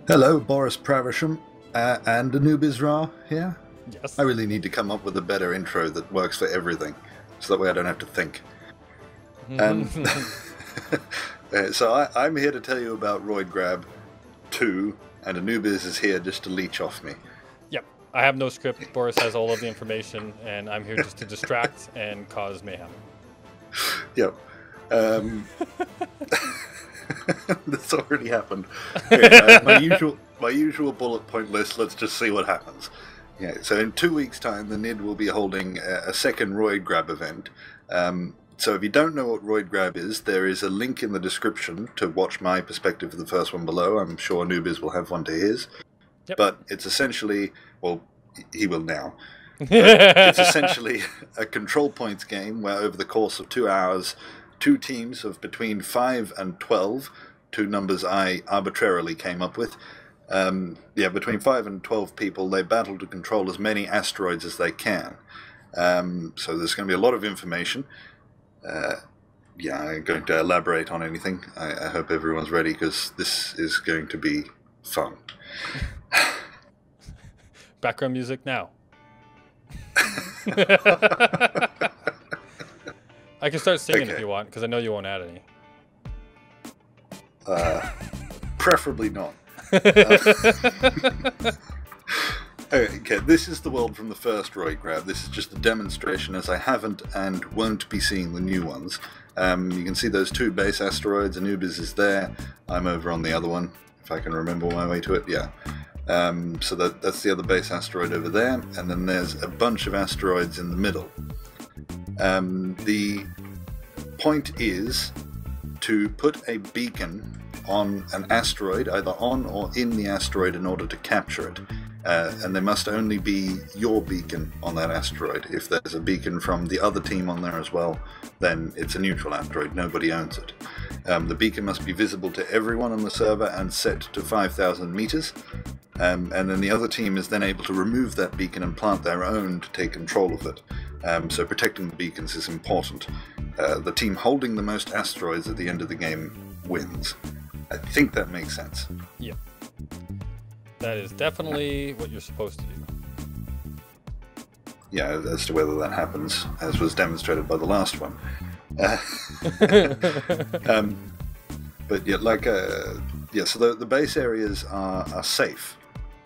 Hello, Boris Pravisham and Anubis Ra here. Yes. I really need to come up with a better intro that works for everything, so that way I don't have to think. So I'm here to tell you about Roid Grab 2, and Anubis is here just to leech off me. Yep. I have no script. Boris has all of the information, and I'm here just to distract and cause mayhem. Yep. This already happened. Okay, my usual bullet point list. Let's just see what happens. Yeah. So in 2 weeks' time, the Nidd will be holding a second Roid Grab event. So if you don't know what Roid Grab is, there is a link in the description to watch my perspective of the first one below. I'm sure Anubis will have one to his. Yep. But it's essentially, well, he will now. It's essentially a control points game where over the course of 2 hours, 2 teams of between 5 and 12, 2 numbers I arbitrarily came up with, between 5 and 12 people, they battle to control as many asteroids as they can. So there's going to be a lot of information. I'm going to elaborate on anything. I hope everyone's ready, because this is going to be fun. Background music now. I can start singing if you want, because I know you won't add any. Preferably not. Okay, this is the world from the first Roid Grab. This is just a demonstration, as I haven't and won't be seeing the new ones. You can see those 2 base asteroids. Anubis is there. I'm over on the other one, if I can remember my way to it. Yeah. So that's the other base asteroid over there, and then there's a bunch of asteroids in the middle. The point is to put a beacon on an asteroid, either on or in the asteroid, in order to capture it. And there must only be your beacon on that asteroid. If there's a beacon from the other team on there as well, then it's a neutral asteroid. Nobody owns it. The beacon must be visible to everyone on the server and set to 5,000 meters. And then the other team is then able to remove that beacon and plant their own to take control of it. So protecting the beacons is important. The team holding the most asteroids at the end of the game wins. I think that makes sense. Yep. That is definitely what you're supposed to do. Yeah, as to whether that happens, as was demonstrated by the last one. But yeah, so the base areas are safe.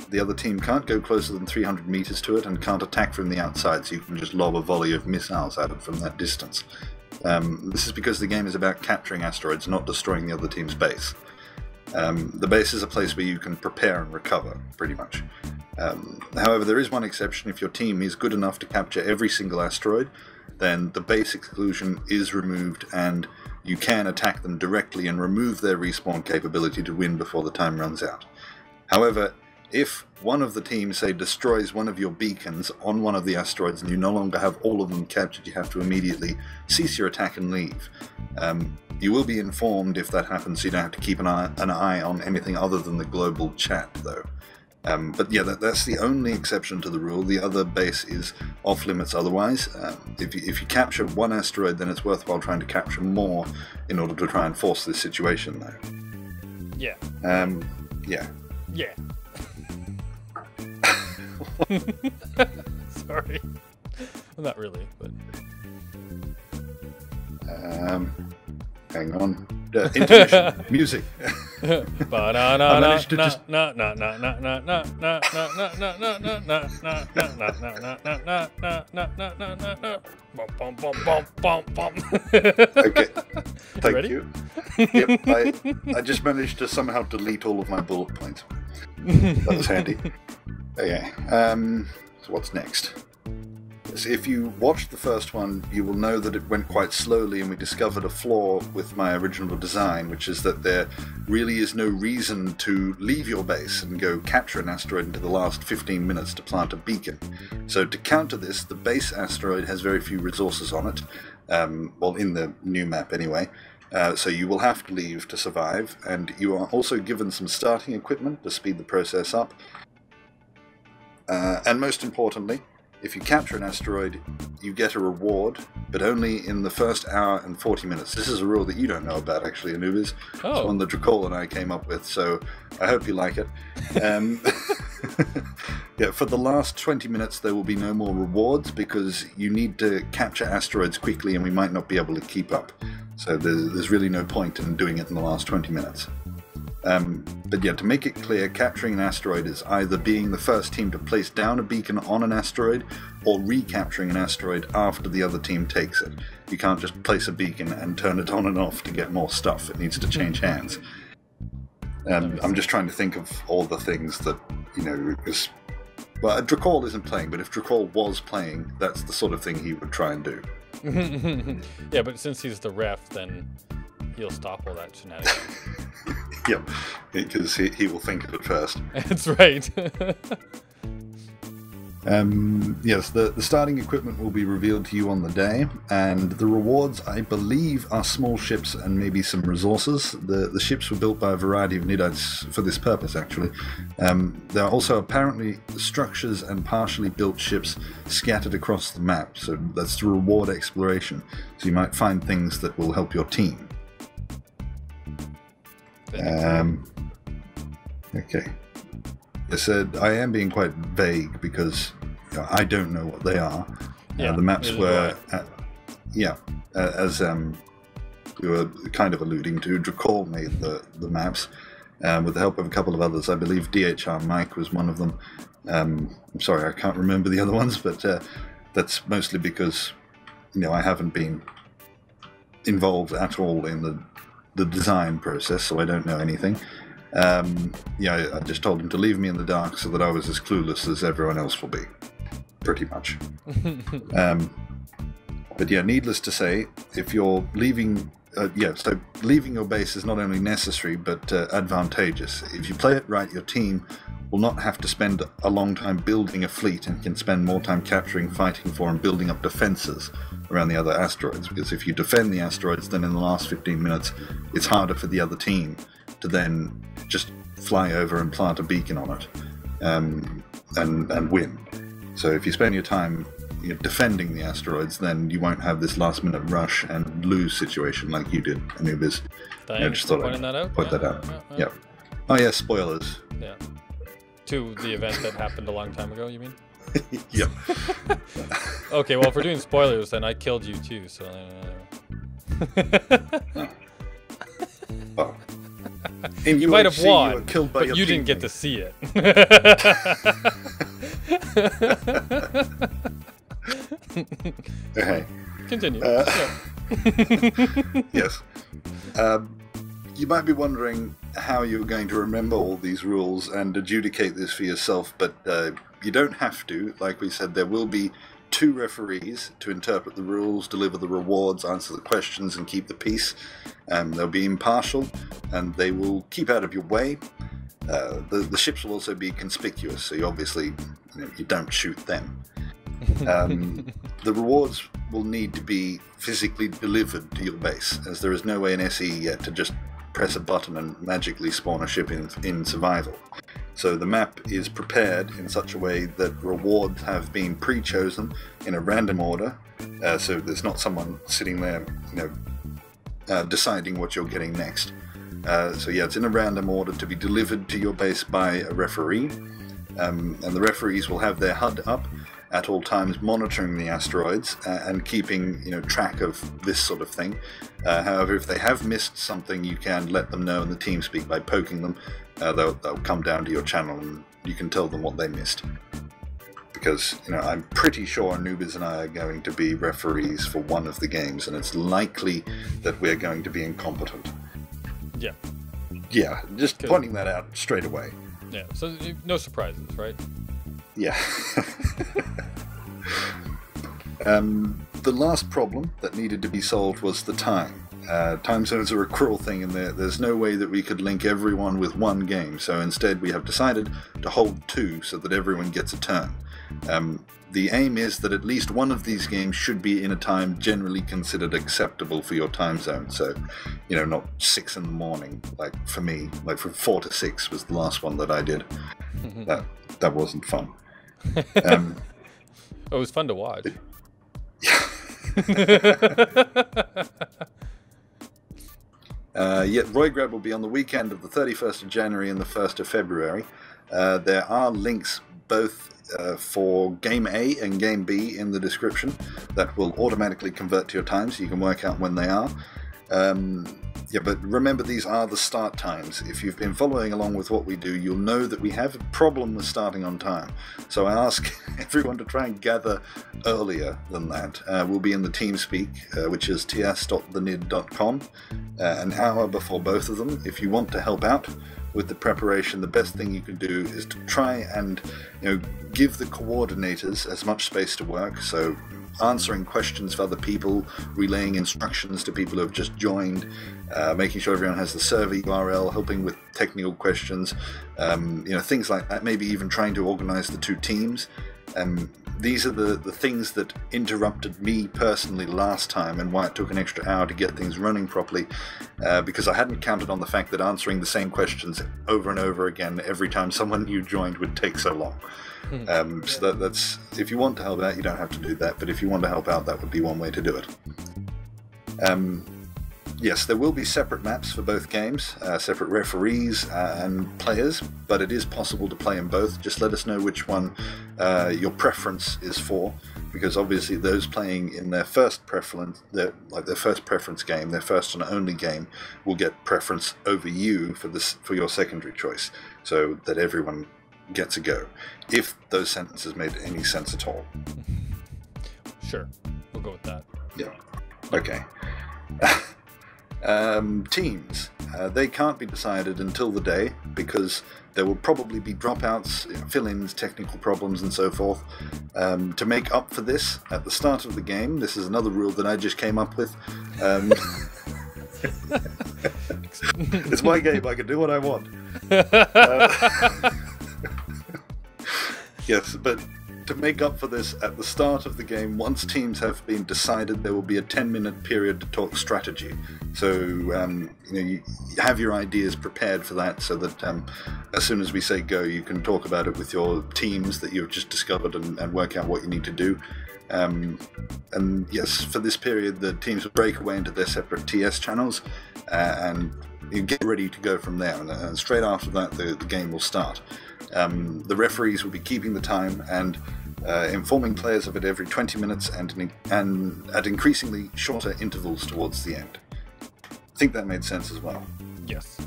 The other team can't go closer than 300 meters to it and can't attack from the outside, so you can just lob a volley of missiles at it from that distance. This is because the game is about capturing asteroids, not destroying the other team's base. The base is a place where you can prepare and recover, pretty much. However, there is one exception. If your team is good enough to capture every single asteroid, then the base exclusion is removed and you can attack them directly and remove their respawn capability to win before the time runs out. However, if one of the teams, say, destroys one of your beacons on one of the asteroids and you no longer have all of them captured, you have to immediately cease your attack and leave. You will be informed if that happens, so you don't have to keep an eye on anything other than the global chat, though. But yeah, that's the only exception to the rule. The other base is off limits otherwise. If you capture one asteroid, then it's worthwhile trying to capture more in order to try and force this situation, though. Yeah. Yeah. Yeah. Sorry. Well, not really, but... Hang on. Intermission. Music. Okay. Thank you. Yep, I just managed to somehow delete all of my bullet points. That was handy. Okay. So what's next? So if you watched the first one, you will know that it went quite slowly, and we discovered a flaw with my original design, which is that there really is no reason to leave your base and go capture an asteroid into the last 15 minutes to plant a beacon. So to counter this, the base asteroid has very few resources on it, well, in the new map anyway, so you will have to leave to survive, and you are also given some starting equipment to speed the process up. And most importantly, if you capture an asteroid, you get a reward, but only in the first hour and 40 minutes. This is a rule that you don't know about, actually, Anubis. Oh. It's one that Drakol and I came up with, so I hope you like it. Yeah, for the last 20 minutes, there will be no more rewards because you need to capture asteroids quickly and we might not be able to keep up. So there's really no point in doing it in the last 20 minutes. But yeah, to make it clear, capturing an asteroid is either being the first team to place down a beacon on an asteroid or recapturing an asteroid after the other team takes it. You can't just place a beacon and turn it on and off to get more stuff. It needs to change hands. I'm just trying to think of all the things that, you know, because... Well, Drakol isn't playing, but if Drakol was playing, that's the sort of thing he would try and do. Yeah, but since he's the ref, then he'll stop all that shenanigans. Yeah, because he will think of it first. That's right. Yes, the starting equipment will be revealed to you on the day, and the rewards, I believe, are small ships and maybe some resources. The ships were built by a variety of Niddites for this purpose, actually. There are also apparently structures and partially built ships scattered across the map, so that's to reward exploration. So you might find things that will help your team. Okay. I said I am being quite vague because I don't know what they are. Yeah, the maps were, as we were kind of alluding to, Drakol made the maps with the help of a couple of others. I believe DHR Mike was one of them. I'm sorry, I can't remember the other ones, but that's mostly because, you know, I haven't been involved at all in the design process, so I don't know anything. Yeah, I just told him to leave me in the dark so that I was as clueless as everyone else will be, pretty much. But yeah, needless to say, if you're leaving, so leaving your base is not only necessary but advantageous. If you play it right, your team will not have to spend a long time building a fleet and can spend more time capturing, fighting for, and building up defenses around the other asteroids. Because if you defend the asteroids, then in the last 15 minutes, it's harder for the other team to then just fly over and plant a beacon on it and win. So if you spend your time defending the asteroids, then you won't have this last minute rush and lose situation like you did, Anubis. I just thought I'd point that out. Yeah. Oh yeah, spoilers. Yeah. To the event that happened a long time ago, you mean? Yep. Okay, well, if we're doing spoilers, then I killed you too, so... Oh. You might have won, but you didn't get to see it. Okay. Continue. Yes. You might be wondering how you're going to remember all these rules and adjudicate this for yourself, but you don't have to. Like we said, there will be 2 referees to interpret the rules, deliver the rewards, answer the questions, and keep the peace. They'll be impartial, and they will keep out of your way. The ships will also be conspicuous, so you obviously you don't shoot them. The rewards will need to be physically delivered to your base, as there is no way in SE yet to just press a button and magically spawn a ship in survival. So the map is prepared in such a way that rewards have been pre-chosen in a random order, so there's not someone sitting there, deciding what you're getting next. So yeah, it's in a random order to be delivered to your base by a referee, and the referees will have their HUD up at all times, monitoring the asteroids and keeping track of this sort of thing. However, if they have missed something, you can let them know in the TeamSpeak by poking them. They'll come down to your channel and you can tell them what they missed. Because I'm pretty sure Anubis and I are going to be referees for one of the games, and it's likely that we're going to be incompetent. Yeah. Yeah, just pointing that out straight away. Yeah, so no surprises, right? Yeah. The last problem that needed to be solved was the time. Time zones are a cruel thing, and there's no way that we could link everyone with one game, so instead we have decided to hold 2 so that everyone gets a turn. The aim is that at least one of these games should be in a time generally considered acceptable for your time zone, so not 6 in the morning, like for me, like from 4 to 6 was the last one that I did. That wasn't fun. Oh, it was fun to watch. Yeah, Roid Grab will be on the weekend of the 31st of January and the 1st of February. There are links both for Game A and Game B in the description that will automatically convert to your time, so you can work out when they are. Yeah, but remember, these are the start times. If you've been following along with what we do, you'll know that we have a problem with starting on time. So I ask everyone to try and gather earlier than that. We'll be in the TeamSpeak, which is ts.thenidd.com, an hour before both of them. If you want to help out with the preparation, the best thing you can do is to try and give the coordinators as much space to work. So answering questions for other people, relaying instructions to people who have just joined, making sure everyone has the server URL, helping with technical questions, things like that, maybe even trying to organize the two teams. These are the things that interrupted me personally last time, and why it took an extra hour to get things running properly, because I hadn't counted on the fact that answering the same questions over and over again every time someone new joined would take so long. So that's, if you want to help out, you don't have to do that, but if you want to help out, that would be one way to do it. Yes, there will be separate maps for both games, separate referees and players, but it is possible to play in both. Just let us know which one your preference is for, because obviously those playing in their first preference, their first preference game, their first and only game, will get preference over you for your secondary choice, so that everyone gets a go, if those sentences made any sense at all. Sure, we'll go with that. Yeah. Okay. Teams. They can't be decided until the day, because there will probably be dropouts, fill-ins, technical problems and so forth. To make up for this, at the start of the game, this is another rule that I just came up with. It's my game, I can do what I want. Yes, but to make up for this, at the start of the game, once teams have been decided, there will be a 10-minute period to talk strategy. So you have your ideas prepared for that, so that as soon as we say go, you can talk about it with your teams that you've just discovered and work out what you need to do. And yes, for this period, the teams will break away into their separate TS channels, and you get ready to go from there. And straight after that, the game will start. The referees will be keeping the time and informing players of it every 20 minutes and at increasingly shorter intervals towards the end. I think that made sense as well. Yes.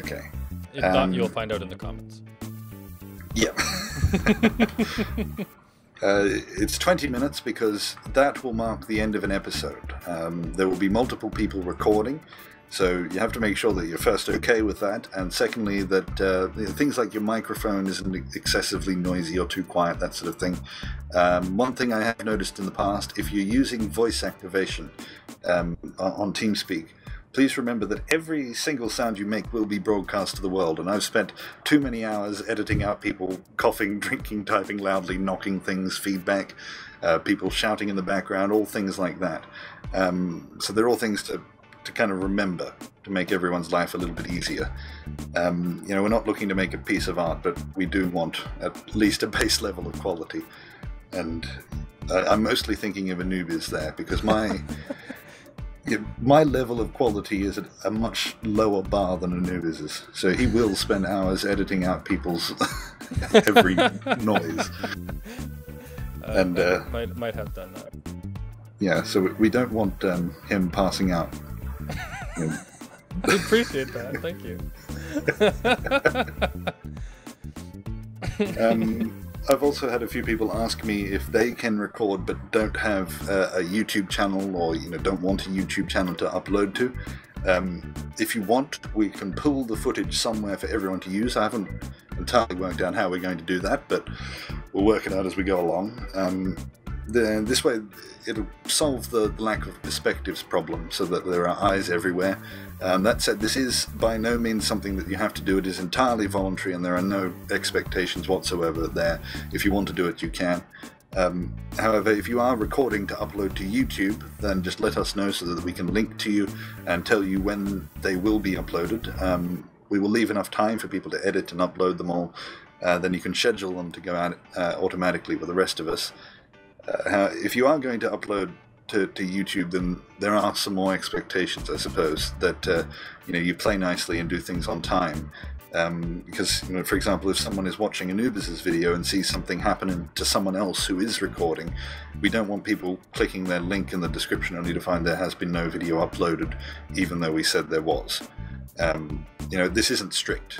Okay. If not, you'll find out in the comments. Yeah. It's 20 minutes because that will mark the end of an episode. There will be multiple people recording, so you have to make sure that you're first okay with that, and secondly that things like your microphone isn't excessively noisy or too quiet, that sort of thing. One thing I have noticed in the past, if you're using voice activation on TeamSpeak, please remember that every single sound you make will be broadcast to the world, and I've spent too many hours editing out people coughing, drinking, typing loudly, knocking things, feedback, people shouting in the background, all things like that. So they're all things to kind of remember, to make everyone's life a little bit easier. We're not looking to make a piece of art, but we do want at least a base level of quality. And I'm mostly thinking of Anubis there, because my level of quality is at a much lower bar than Anubis's. So he will spend hours editing out people's every noise. And might have done that. Yeah, so we don't want him passing out. I appreciate that. Thank you. I've also had a few people ask me if they can record but don't have a YouTube channel, or don't want a YouTube channel to upload to. If you want, we can pull the footage somewhere for everyone to use. I haven't entirely worked out how we're going to do that, but we'll work it out as we go along. This way it'll solve the lack of perspectives problem, so that there are eyes everywhere. That said, this is by no means something that you have to do. It is entirely voluntary, and there are no expectations whatsoever there. If you want to do it, you can. However, if you are recording to upload to YouTube, then just let us know so that we can link to you and tell you when they will be uploaded. We will leave enough time for people to edit and upload them all, then you can schedule them to go out automatically with the rest of us. If you are going to upload to YouTube, then there are some more expectations, I suppose, that you play nicely and do things on time. Because, for example, if someone is watching Anubis's video and sees something happening to someone else who is recording, we don't want people clicking their link in the description only to find there has been no video uploaded, even though we said there was. This isn't strict.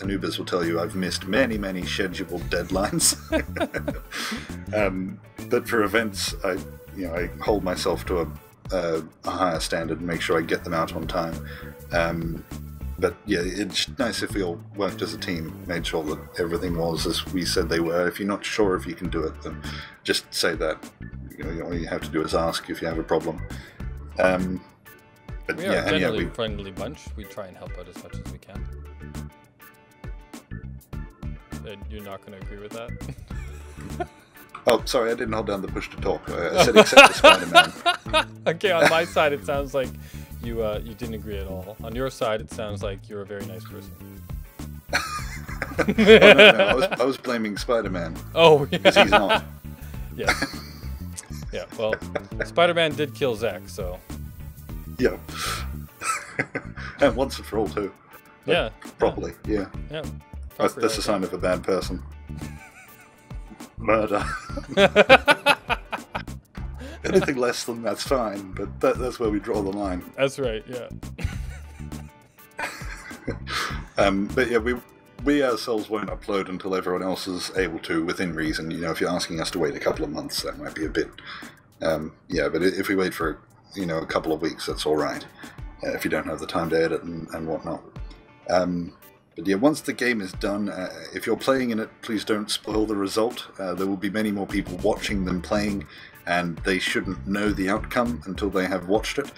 Anubis will tell you I've missed many, many scheduled deadlines. But for events, I hold myself to a higher standard and make sure I get them out on time. But yeah, it's nice if we all worked as a team, made sure that everything was as we said they were. If you're not sure if you can do it, then just say that. All you have to do is ask if you have a problem. But we are a generally friendly bunch. We try and help out as much as we can. You're not going to agree with that? Oh, sorry, I didn't hold down the push to talk. I said except for Spider-Man. Okay, on my side it sounds like you didn't agree at all. On your side it sounds like you're a very nice person. No, I was blaming Spider-Man. Oh, yeah. Because he's not. Yeah. Yeah, well, Spider-Man did kill Zack, so... Yeah. And once and for all, too. Yeah. Properly, yeah. Yeah. That's a sign of a bad person. Murder. Anything less than that's fine, but that's where we draw the line. That's right, yeah. But yeah, we ourselves won't upload until everyone else is able to, within reason. If you're asking us to wait a couple of months, that might be a bit... yeah, but if we wait for, a couple of weeks, that's all right. If you don't have the time to edit and whatnot. But yeah, once the game is done, if you're playing in it, please don't spoil the result. There will be many more people watching than playing, and they shouldn't know the outcome until they have watched it.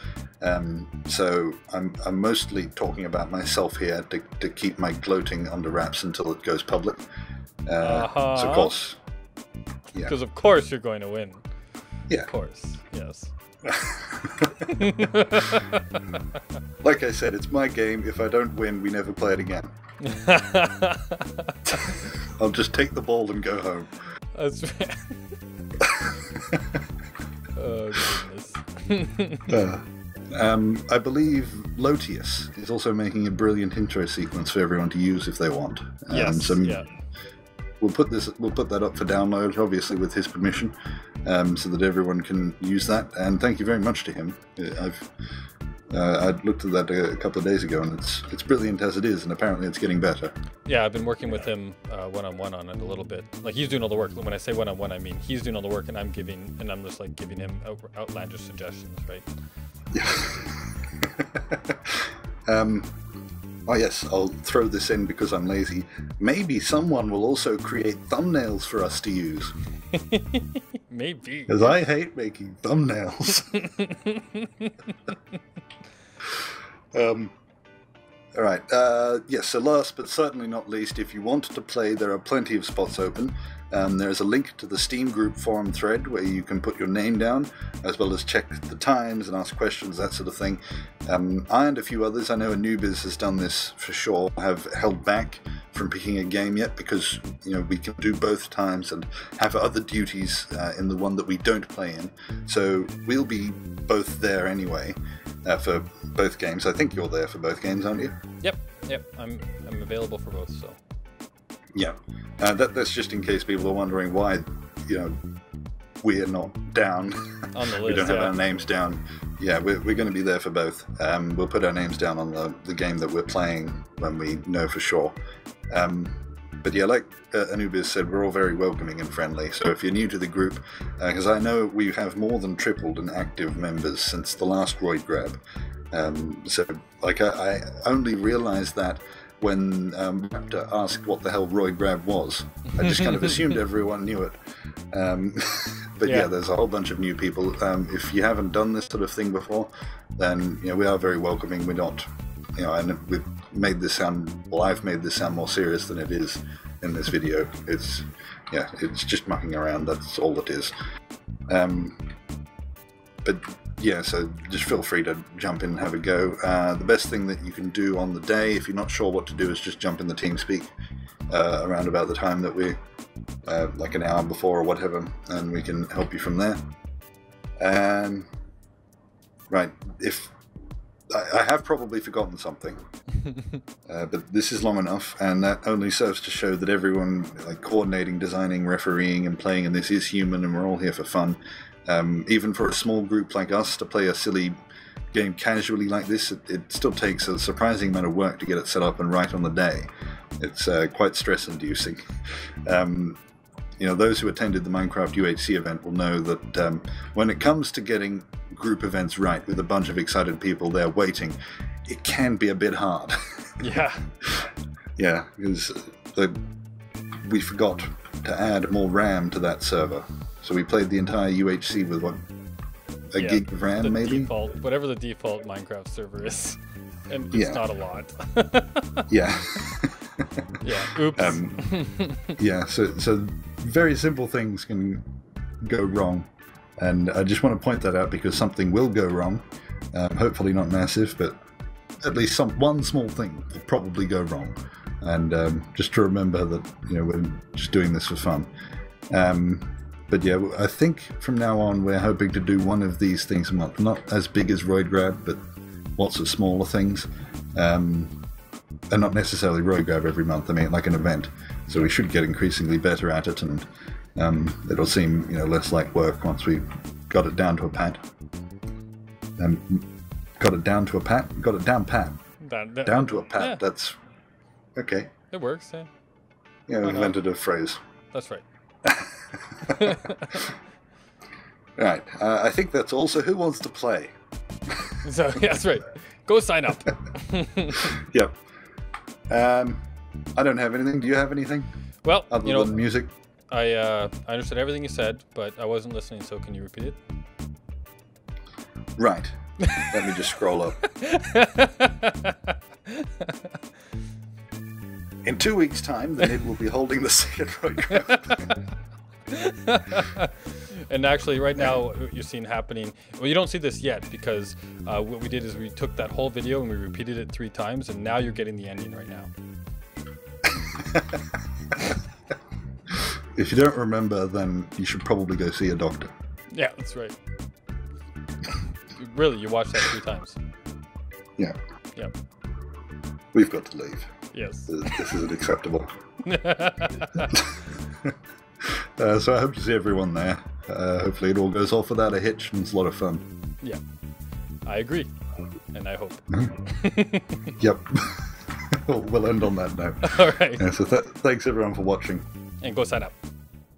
So I'm mostly talking about myself here to keep my gloating under wraps until it goes public. So of course... Yeah. Because of course you're going to win. Yeah. Of course, yes. Like I said, it's my game. If I don't win, we never play it again. I'll just take the ball and go home. That's right. Oh, goodness. I believe Lotius is also making a brilliant intro sequence for everyone to use if they want. Yes, yeah. We'll put that up for download, obviously with his permission, so that everyone can use that. And thank you very much to him. I looked at that a couple of days ago, and it's brilliant as it is, and apparently it's getting better. Yeah, I've been working with him one-on-one on it a little bit. Like, he's doing all the work. When I say one-on-one, I mean he's doing all the work, and I'm just like giving him outlandish suggestions, right? Oh yes, I'll throw this in because I'm lazy. Maybe someone will also create thumbnails for us to use. Maybe. Because I hate making thumbnails. Alright, yes, so last but certainly not least, if you want to play, there are plenty of spots open. There's a link to the Steam group forum thread where you can put your name down, as well as check the times and ask questions, that sort of thing. I and a few others, I know Anubis has done this for sure, have held back from picking a game yet because we can do both times and have other duties in the one that we don't play in. So we'll be both there anyway for both games. I think you're there for both games, aren't you? Yep. I'm available for both, so. Yeah, that's just in case people are wondering why, we're not down. On the list, we don't have our names down. Yeah, we're going to be there for both. We'll put our names down on the game that we're playing when we know for sure. But yeah, like Anubis said, we're all very welcoming and friendly. So if you're new to the group, because I know we have more than tripled in active members since the last Roid Grab. So like I only realized that when Raptor asked what the hell Roid Grab was. I just kind of assumed everyone knew it. But yeah, there's a whole bunch of new people. If you haven't done this sort of thing before, then we are very welcoming. We're not, and we've made this sound, well, I've made this sound more serious than it is in this video. It's just mucking around, that's all it is. But yeah, so just feel free to jump in and have a go. The best thing that you can do on the day, if you're not sure what to do, is just jump in the TeamSpeak around about the time that we, like an hour before or whatever, and we can help you from there. Right, if I have probably forgotten something, but this is long enough, and that only serves to show that everyone, like coordinating, designing, refereeing, and playing in this is human, and we're all here for fun. Even for a small group like us to play a silly game casually like this, it still takes a surprising amount of work to get it set up and right on the day. It's quite stress-inducing. Those who attended the Minecraft UHC event will know that when it comes to getting group events right with a bunch of excited people there waiting, it can be a bit hard. Yeah. Yeah, because we forgot to add more RAM to that server. So we played the entire UHC with, what, a gig of RAM, maybe? Whatever the default Minecraft server is. And it's not a lot. Yeah. Yeah, oops. Yeah, so very simple things can go wrong. And I just want to point that out because something will go wrong. Hopefully not massive, but at least one small thing will probably go wrong. And just to remember that, we're just doing this for fun. But yeah, I think from now on we're hoping to do one of these things a month. Not as big as Roid Grab, but lots of smaller things. And not necessarily Roid Grab every month, I mean like an event. So we should get increasingly better at it, and it'll seem less like work once we got it down to a pat. Got it down to a pat? Got it down pat. Down to a pat, yeah. That's... okay. It works, yeah. Yeah, we invented a phrase. That's right. Right, I think that's all. So who wants to play? So, yeah, that's right. Go sign up. Yep. I don't have anything. Do you have anything? Well, other than music? I understood everything you said, but I wasn't listening, so can you repeat it? Right. Let me just scroll up. In 2 weeks' time, the Nidd will be holding the second Roid Grab. And actually, right now, what you're seeing happening... Well, you don't see this yet, because what we did is we took that whole video and we repeated it 3 times, and now you're getting the ending right now. If you don't remember, then you should probably go see a doctor. Yeah, that's right. Really, you watched that 3 times. Yeah. Yep. We've got to leave. Yes. This isn't acceptable. So I hope to see everyone there. Hopefully it all goes off without a hitch and it's a lot of fun. Yeah. I agree. And I hope. Yep. We'll end on that note. All right. Yeah, so thanks everyone for watching. And go sign up.